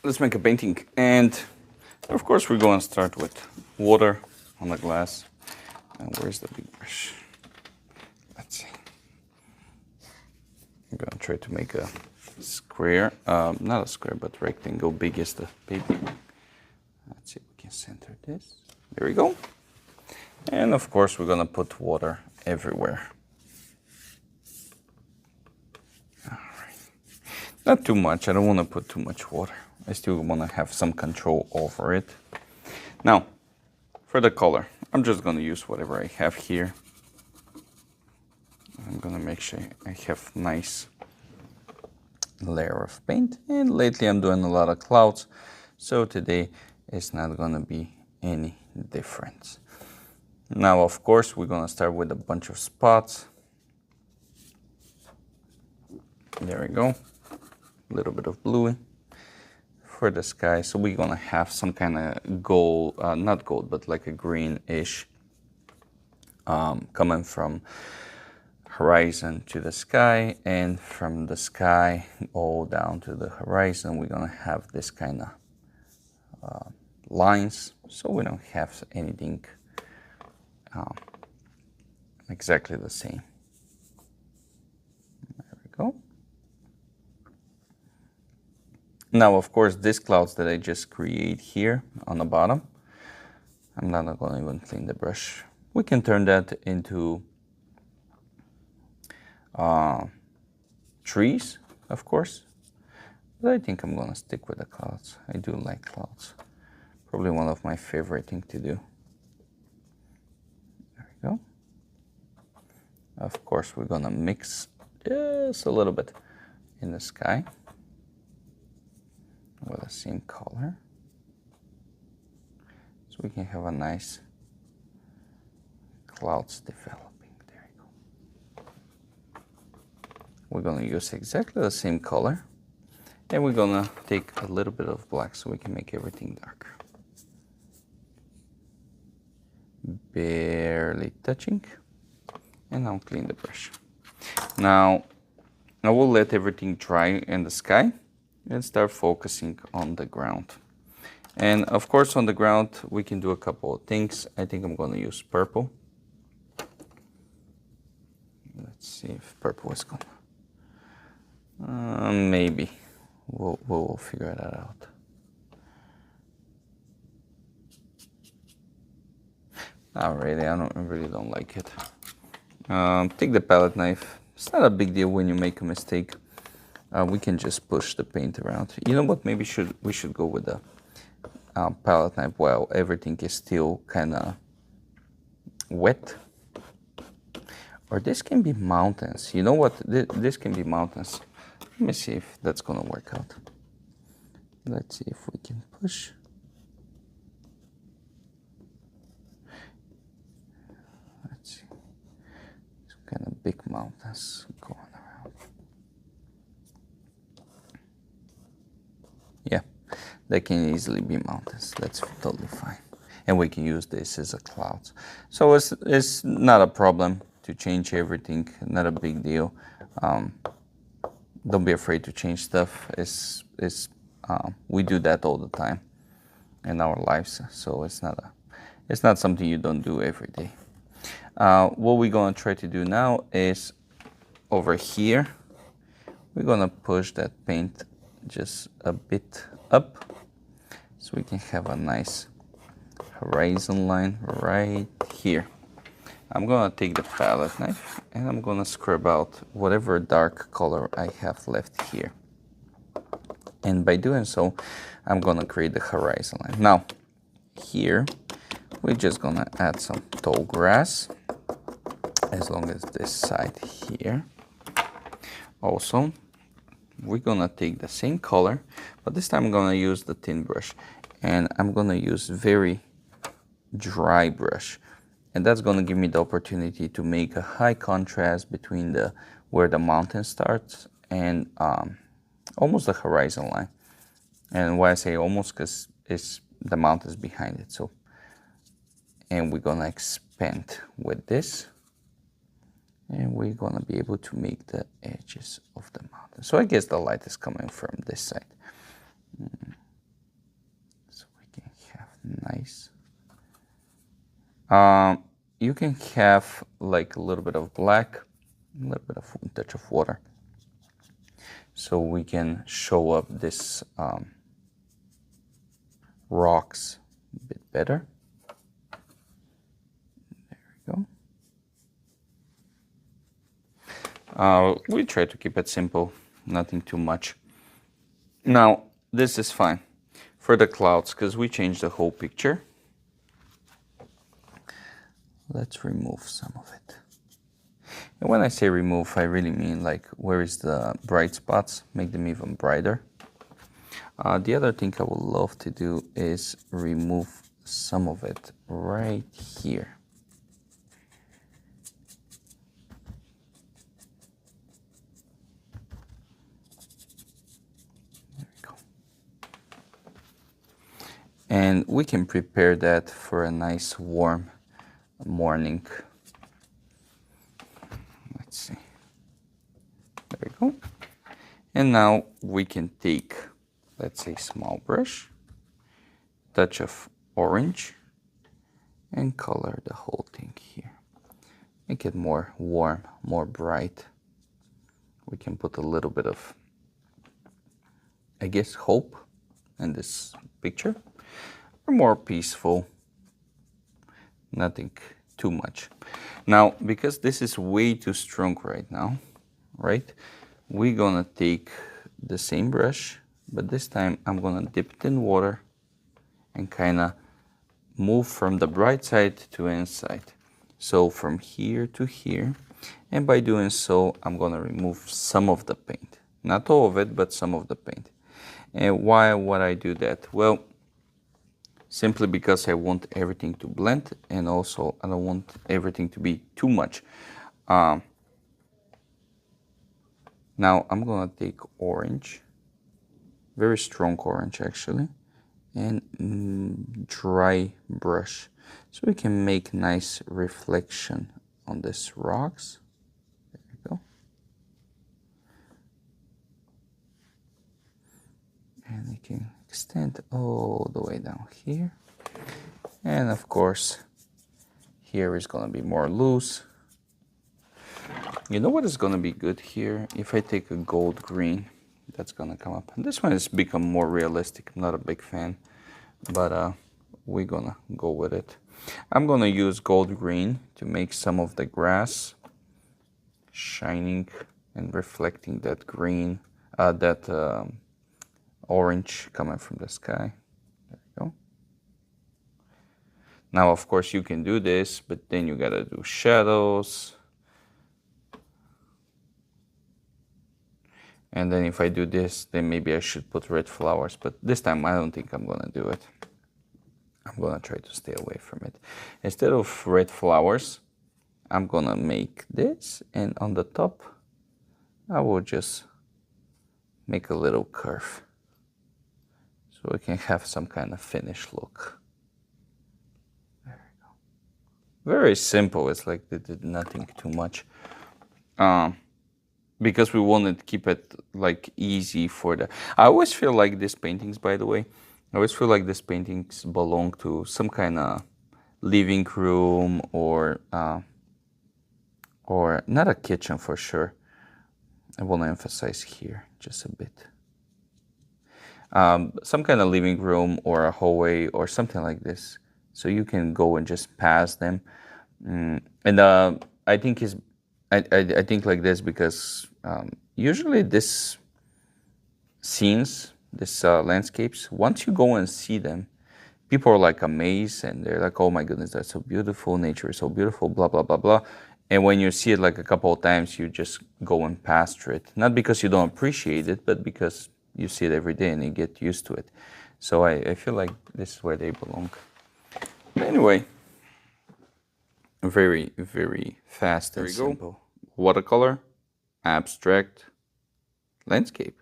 let's make a painting. And of course we're going to start with water on the glass. And where's the big brush? Let's see. I'm going to try to make a square, not a square, but rectangle, big as the paper. Let's see if we can center this. There we go. And of course we're going to put water everywhere. All right. Not too much. I don't want to put too much water. I still want to have some control over it. Now, for the color, I'm just going to use whatever I have here. I'm going to make sure I have nice layer of paint. And lately I'm doing a lot of clouds, so today it's not going to be any difference. Now, of course, we're going to start with a bunch of spots. There we go. A little bit of blue for the sky. So we're going to have some kind of gold, not gold, but like a greenish coming from horizon to the sky, and from the sky all down to the horizon. We're going to have this kind of lines, so we don't have anything exactly the same. There we go. Now, of course, these clouds that I just create here on the bottom, I'm not going to even clean the brush. We can turn that into trees, of course, but I think I'm going to stick with the clouds. I do like clouds. Probably one of my favorite things to do. There we go. Of course, we're going to mix just a little bit in the sky with the same color, so we can have a nice clouds developing. There you go. We're going to use exactly the same color, and we're going to take a little bit of black so we can make everything darker. Barely touching, and I'll clean the brush. Now I will let everything dry in the sky and start focusing on the ground. And of course on the ground we can do a couple of things. I think I'm going to use purple. Let's see if purple is going to... maybe. We'll figure that out. Alrighty, I really don't like it. Take the palette knife. It's not a big deal when you make a mistake. We can just push the paint around. You know what? Maybe we should go with the palette knife while everything is still kind of wet. Or this can be mountains. You know what? This can be mountains. Let me see if that's going to work out. Let's see if we can push. Let's see. Some kind of big mountains going around. Yeah, they can easily be mountains. That's totally fine. And we can use this as a cloud. So it's not a problem to change everything, not a big deal. Don't be afraid to change stuff. We do that all the time in our lives. So it's not something you don't do every day. What we're gonna try to do now is over here, we're gonna push that paint just a bit up so we can have a nice horizon line right here. I'm gonna take the palette knife and I'm gonna scrub out whatever dark color I have left here. And by doing so, I'm gonna create the horizon line. Now, here, we're just gonna add some tall grass, as long as this side here. Also, we're gonna take the same color, but this time I'm gonna use the thin brush, and I'm gonna use very dry brush, and that's gonna give me the opportunity to make a high contrast between where the mountain starts and almost the horizon line. And why I say almost, because it's the mountains behind it. So, and we're gonna expand with this. And we're gonna be able to make the edges of the mountain. So I guess the light is coming from this side. Nice. You can have like a little bit of black, a little bit of a touch of water, so we can show up this rocks a bit better. There we go. We try to keep it simple, nothing too much. Now, this is fine for the clouds because we changed the whole picture. Let's remove some of it. And when I say remove, I really mean like where is the bright spots, make them even brighter. The other thing I would love to do is remove some of it right here. There we go. And we can prepare that for a nice warm morning. Let's see. There we go. And now we can take, let's say, small brush, touch of orange, and color the whole thing here. Make it more warm, more bright. We can put a little bit of, I guess, hope in this picture, or more peaceful. Nothing too much. Now, because this is way too strong right now, right? We're gonna take the same brush, but this time I'm gonna dip it in water and kind of move from the bright side to inside. So from here to here, and by doing so, I'm gonna remove some of the paint. Not all of it, but some of the paint. And why would I do that? Well, simply because I want everything to blend, and also I don't want everything to be too much. Now I'm gonna take orange, very strong orange actually, and dry brush, so we can make nice reflection on this rocks. There we go. And we can extend all the way down here. And of course, here is gonna be more loose. You know what is gonna be good here? If I take a gold green, that's gonna come up. And this one has become more realistic. I'm not a big fan, but we're gonna go with it. I'm gonna use gold green to make some of the grass shining and reflecting that green, orange coming from the sky. There we go. Now, of course, you can do this, but then you gotta do shadows. And then if I do this, then maybe I should put red flowers. But this time, I don't think I'm gonna do it. I'm gonna try to stay away from it. Instead of red flowers, I'm gonna make this, and on the top, I will just make a little curve, so we can have some kind of finished look. There we go. Very simple. It's like they did nothing too much. Because we wanted to keep it like easy for the... I always feel like these paintings, by the way, I always feel like these paintings belong to some kind of living room or not a kitchen for sure. I want to emphasize here just a bit. Some kind of living room or a hallway or something like this. So you can go and just pass them. And I think I think like this because usually this scenes, this landscapes, once you go and see them, people are like amazed and they're like, oh my goodness, that's so beautiful, nature is so beautiful, blah, blah, blah, blah. And when you see it like a couple of times, you just go and pass through it. Not because you don't appreciate it, but because you see it every day and you get used to it. So I feel like this is where they belong. But anyway, very, very fast and simple. Watercolor, abstract, landscape.